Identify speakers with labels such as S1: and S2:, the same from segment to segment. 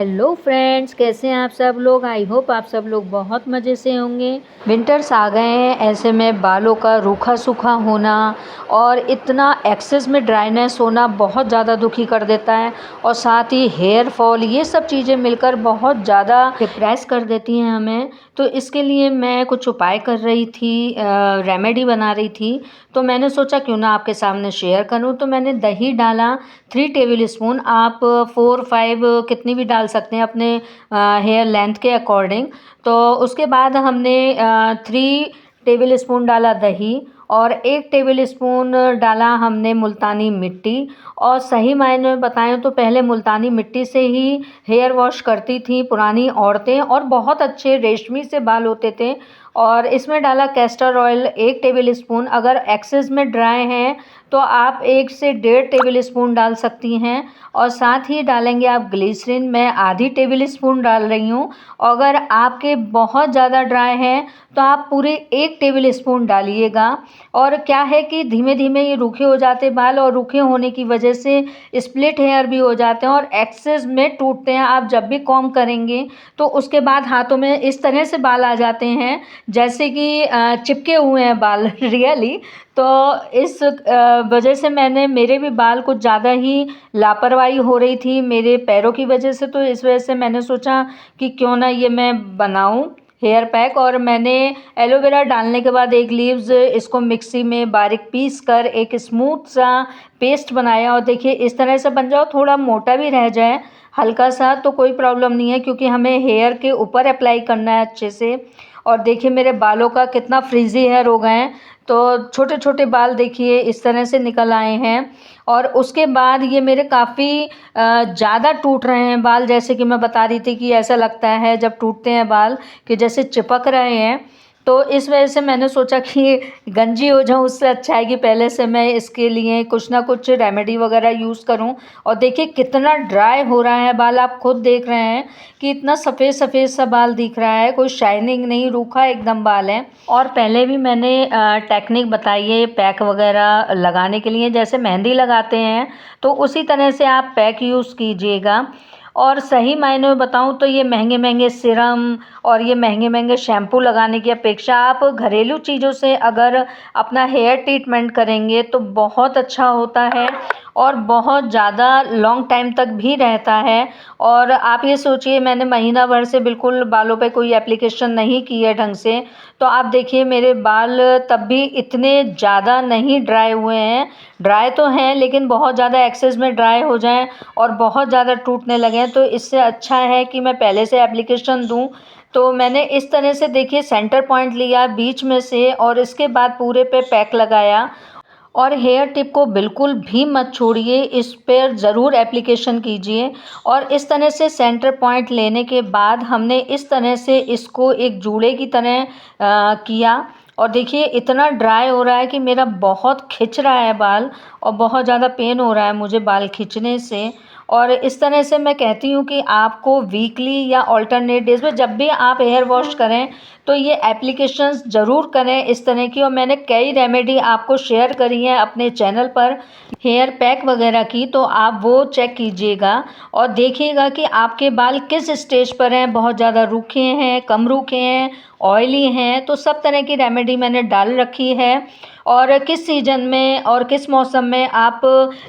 S1: Hello friends, कैसे हैं आप सब लोग। आई होप आप सब लोग बहुत मज़े से होंगे। विंटर्स आ गए हैं, ऐसे में बालों का रूखा सूखा होना और इतना एक्सेस में ड्राइनेस होना बहुत ज़्यादा दुखी कर देता है। और साथ ही हेयर फॉल, ये सब चीज़ें मिलकर बहुत ज़्यादा डिप्रेस कर देती हैं हमें। तो इसके लिए मैं कुछ उपाय कर रही थी, रेमेडी बना रही थी। तो मैंने सोचा क्यों ना आपके सामने शेयर करूं। तो मैंने दही डाला 3 टेबल स्पून, आप 4-5 कितनी भी डाल सकते हैं अपने हेयर लेंथ के अकॉर्डिंग। तो उसके बाद हमने 3 टेबल स्पून डाला दही और 1 टेबल स्पून डाला हमने मुल्तानी मिट्टी। और सही मायने में बताएं तो पहले मुल्तानी मिट्टी से ही हेयर वॉश करती थी पुरानी औरतें, और बहुत अच्छे रेशमी से बाल होते थे। और इसमें डाला कैस्टर ऑयल 1 टेबल स्पून। अगर एक्सेस में ड्राई हैं तो आप 1 से 1.5 टेबल स्पून डाल सकती हैं। और साथ ही डालेंगे आप ग्लिसरीन, मैं आधी टेबल स्पून डाल रही हूँ। अगर आपके बहुत ज़्यादा ड्राई हैं तो आप पूरे 1 टेबल स्पून डालिएगा। और क्या है कि धीमे धीमे ये रूखे हो जाते बाल, और रूखे होने की वजह से स्प्लिट हेयर भी हो जाते हैं और एक्सेस में टूटते हैं। आप जब भी कॉम्ब करेंगे तो उसके बाद हाथों में इस तरह से बाल आ जाते हैं जैसे कि चिपके हुए हैं बाल रियली। तो इस वजह से मेरे भी बाल कुछ ज़्यादा ही लापरवाही हो रही थी मेरे पैरों की वजह से। तो इस वजह से मैंने सोचा कि क्यों ना ये मैं बनाऊं हेयर पैक। और मैंने एलोवेरा डालने के बाद 1 लीव्स इसको मिक्सी में बारीक पीस कर एक स्मूथ सा पेस्ट बनाया। और देखिए इस तरह से बन जाओ, थोड़ा मोटा भी रह जाए हल्का सा तो कोई प्रॉब्लम नहीं है, क्योंकि हमें हेयर के ऊपर अप्लाई करना है अच्छे से। और देखिए मेरे बालों का कितना फ्रीजी हेयर हो गए हैं। तो छोटे छोटे बाल देखिए इस तरह से निकल आए हैं। और उसके बाद ये मेरे काफ़ी ज़्यादा टूट रहे हैं बाल, जैसे कि मैं बता रही थी कि ऐसा लगता है जब टूटते हैं बाल कि जैसे चिपक रहे हैं। तो इस वजह से मैंने सोचा कि गंजी हो जाऊं, उससे अच्छा है कि पहले से मैं इसके लिए कुछ ना कुछ रेमेडी वगैरह यूज़ करूं। और देखिए कितना ड्राई हो रहा है बाल, आप खुद देख रहे हैं कि इतना सफ़ेद सफ़ेद सा बाल दिख रहा है, कोई शाइनिंग नहीं, रूखा एकदम बाल है। और पहले भी मैंने टेक्निक बताई है पैक वगैरह लगाने के लिए, जैसे मेहंदी लगाते हैं तो उसी तरह से आप पैक यूज़ कीजिएगा। और सही मायने में बताऊं तो ये महंगे महंगे सिरम और ये महंगे महंगे शैम्पू लगाने की अपेक्षा आप घरेलू चीज़ों से अगर अपना हेयर ट्रीटमेंट करेंगे तो बहुत अच्छा होता है और बहुत ज़्यादा लॉन्ग टाइम तक भी रहता है। और आप ये सोचिए, मैंने महीना भर से बिल्कुल बालों पे कोई एप्लीकेशन नहीं की है ढंग से। तो आप देखिए मेरे बाल तब भी इतने ज़्यादा नहीं ड्राई हुए हैं। ड्राई तो हैं लेकिन बहुत ज़्यादा एक्सेस में ड्राई हो जाएं और बहुत ज़्यादा टूटने लगें तो इससे अच्छा है कि मैं पहले से एप्लीकेशन दूं। तो मैंने इस तरह से देखिए सेंटर पॉइंट लिया बीच में से और इसके बाद पूरे पे पैक लगाया। और हेयर टिप को बिल्कुल भी मत छोड़िए, इस पर ज़रूर एप्लीकेशन कीजिए। और इस तरह से सेंटर पॉइंट लेने के बाद हमने इस तरह से इसको एक जूड़े की तरह किया। और देखिए इतना ड्राई हो रहा है कि मेरा बहुत खिंच रहा है बाल, और बहुत ज़्यादा पेन हो रहा है मुझे बाल खींचने से। और इस तरह से मैं कहती हूँ कि आपको वीकली या ऑल्टरनेट डेज में जब भी आप हेयर वॉश करें तो ये एप्लीकेशंस ज़रूर करें इस तरह की। और मैंने कई रेमेडी आपको शेयर करी हैं अपने चैनल पर हेयर पैक वगैरह की, तो आप वो चेक कीजिएगा और देखिएगा कि आपके बाल किस स्टेज पर हैं, बहुत ज़्यादा रूखे हैं, कम रूखे हैं, ऑयली हैं। तो सब तरह की रेमेडी मैंने डाल रखी है। और किस सीजन में और किस मौसम में आप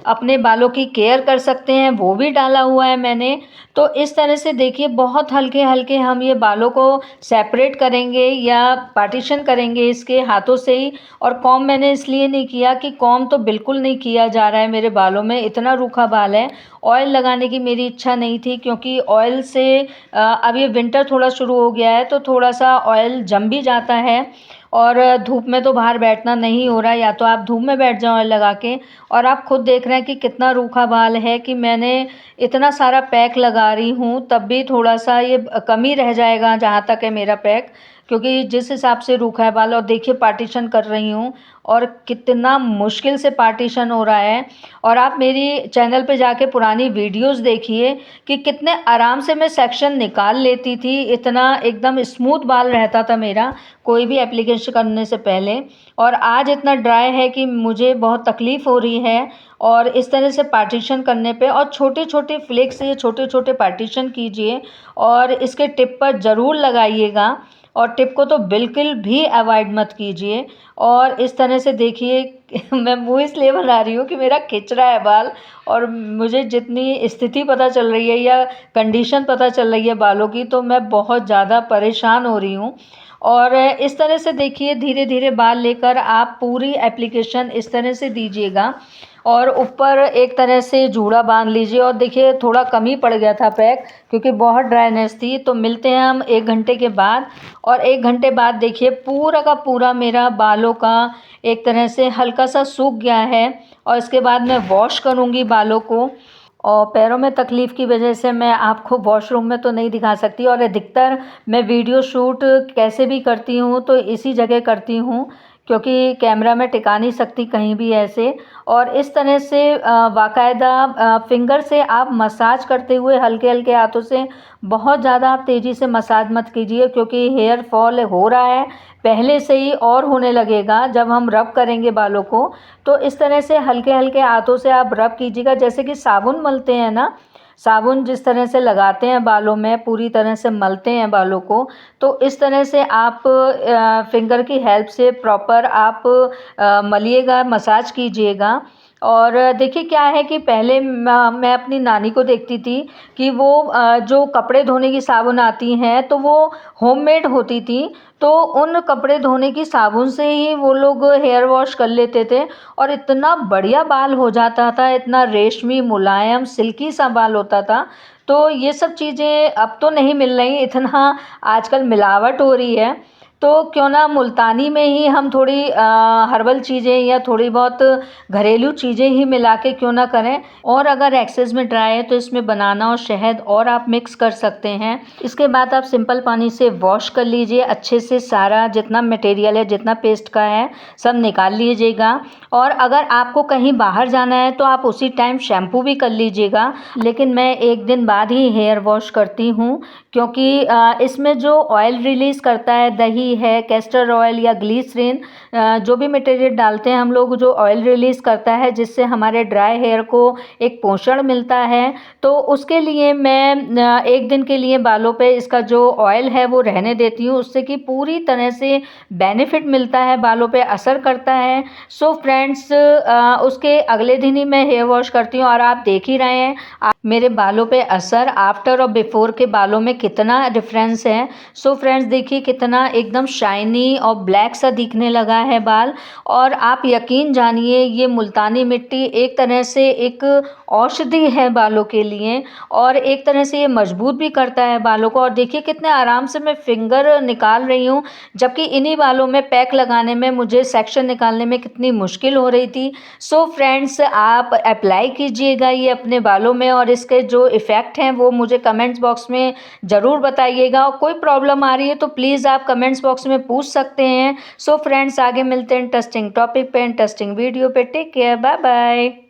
S1: अपने बालों की केयर कर सकते हैं वो भी डाला हुआ है मैंने। तो इस तरह से देखिए बहुत हल्के हल्के हम ये बालों को सेपरेट करेंगे या पार्टीशन करेंगे इसके हाथों से ही। और कॉम्ब मैंने इसलिए नहीं किया कि कॉम्ब तो बिल्कुल नहीं किया जा रहा है मेरे बालों में, इतना रूखा बाल है। ऑयल लगाने की मेरी इच्छा नहीं थी क्योंकि ऑयल से अब ये विंटर थोड़ा शुरू हो गया है तो थोड़ा सा ऑयल जम भी जाता है। और धूप में तो बाहर बैठना नहीं हो रहा है, या तो आप धूप में बैठ जाओ ऑयल लगा के। और आप खुद देख रहे हैं कि कितना रूखा बाल है कि मैंने इतना सारा पैक लगा रही हूँ तब भी थोड़ा सा ये कमी रह जाएगा जहाँ तक है मेरा पैक, क्योंकि जिस हिसाब से रूखा है बाल, और देखिए पार्टीशन कर रही हूँ और कितना मुश्किल से पार्टीशन हो रहा है। और आप मेरी चैनल पे जाके पुरानी वीडियोस देखिए कि कितने आराम से मैं सेक्शन निकाल लेती थी, इतना एकदम स्मूथ बाल रहता था मेरा कोई भी एप्लीकेशन करने से पहले। और आज इतना ड्राई है कि मुझे बहुत तकलीफ़ हो रही है। और इस तरह से पार्टीशन करने पे, और छोटे छोटे फ्लेक्स से छोटे छोटे पार्टीशन कीजिए और इसके टिप पर ज़रूर लगाइएगा, और टिप को तो बिल्कुल भी अवॉइड मत कीजिए। और इस तरह से देखिए मैं मुँह इसलिए बना रही हूँ कि मेरा खिंच रहा है बाल, और मुझे जितनी स्थिति पता चल रही है या कंडीशन पता चल रही है बालों की, तो मैं बहुत ज़्यादा परेशान हो रही हूँ। और इस तरह से देखिए धीरे धीरे बाल लेकर आप पूरी एप्लीकेशन इस तरह से दीजिएगा, और ऊपर एक तरह से जूड़ा बांध लीजिए। और देखिए थोड़ा कम ही पड़ गया था पैक, क्योंकि बहुत ड्राइनेस थी। तो मिलते हैं हम 1 घंटे के बाद, और 1 घंटे बाद देखिए पूरा का पूरा मेरा बालों का एक तरह से हल्का सा सूख गया है। और इसके बाद मैं वॉश करूँगी बालों को, और पैरों में तकलीफ़ की वजह से मैं आपको वॉशरूम में तो नहीं दिखा सकती। और अधिकतर मैं वीडियो शूट कैसे भी करती हूँ तो इसी जगह करती हूँ, क्योंकि कैमरा में टिका नहीं सकती कहीं भी ऐसे। और इस तरह से बाकायदा फिंगर से आप मसाज करते हुए हल्के हल्के हाथों से, बहुत ज़्यादा आप तेज़ी से मसाज मत कीजिए, क्योंकि हेयर फॉल हो रहा है पहले से ही और होने लगेगा जब हम रब करेंगे बालों को। तो इस तरह से हल्के हल्के हाथों से आप रब कीजिएगा, जैसे कि साबुन मलते हैं ना, साबुन जिस तरह से लगाते हैं बालों में, पूरी तरह से मलते हैं बालों को, तो इस तरह से आप फिंगर की हेल्प से प्रॉपर आप मलिएगा, मसाज कीजिएगा। और देखिए क्या है कि पहले मैं अपनी नानी को देखती थी कि वो जो कपड़े धोने की साबुन आती हैं तो वो होममेड होती थी, तो उन कपड़े धोने की साबुन से ही वो लोग हेयर वॉश कर लेते थे, और इतना बढ़िया बाल हो जाता था, इतना रेशमी मुलायम सिल्की सा बाल होता था। तो ये सब चीज़ें अब तो नहीं मिल रही, इतना आजकल मिलावट हो रही है। तो क्यों ना मुल्तानी में ही हम थोड़ी हर्बल चीज़ें या थोड़ी बहुत घरेलू चीज़ें ही मिला के क्यों ना करें। और अगर एक्सेस में ड्राई है तो इसमें बनाना और शहद और आप मिक्स कर सकते हैं। इसके बाद आप सिंपल पानी से वॉश कर लीजिए अच्छे से, सारा जितना मटेरियल है, जितना पेस्ट का है, सब निकाल लीजिएगा। और अगर आपको कहीं बाहर जाना है तो आप उसी टाइम शैम्पू भी कर लीजिएगा, लेकिन मैं 1 दिन बाद ही हेयर वॉश करती हूँ, क्योंकि इसमें जो ऑयल रिलीज़ करता है, दही है, कैस्टर ऑयल या ग्लिसरीन, जो भी मटेरियल डालते हैं हम लोग, जो ऑयल रिलीज़ करता है जिससे हमारे ड्राई हेयर को एक पोषण मिलता है, तो उसके लिए मैं 1 दिन के लिए बालों पे इसका जो ऑयल है वो रहने देती हूँ, उससे कि पूरी तरह से बेनिफिट मिलता है, बालों पे असर करता है। सो फ्रेंड्स, उसके अगले दिन ही मैं हेयर वॉश करती हूँ, और आप देख ही रहे हैं मेरे बालों पे असर आफ्टर और बिफोर के बालों में कितना डिफरेंस है। सो फ्रेंड्स देखिए कितना एकदम शाइनी और ब्लैक सा दिखने लगा है बाल। और आप यकीन जानिए ये मुल्तानी मिट्टी एक तरह से एक औषधि है बालों के लिए, और एक तरह से ये मजबूत भी करता है बालों को। और देखिए कितने आराम से मैं फिंगर निकाल रही हूँ, जबकि इन्हीं बालों में पैक लगाने में, मुझे सेक्शन निकालने में कितनी मुश्किल हो रही थी। सो फ्रेंड्स, आप अप्लाई कीजिएगा ये अपने बालों में, और इसके जो इफ़ेक्ट हैं वो मुझे कमेंट्स बॉक्स में ज़रूर बताइएगा। और कोई प्रॉब्लम आ रही है तो प्लीज़ आप कमेंट्स बॉक्स में पूछ सकते हैं। सो फ्रेंड्स, आगे मिलते हैं इंटरेस्टिंग टॉपिक पे, इंटरेस्टिंग वीडियो पे। Take care, bye bye.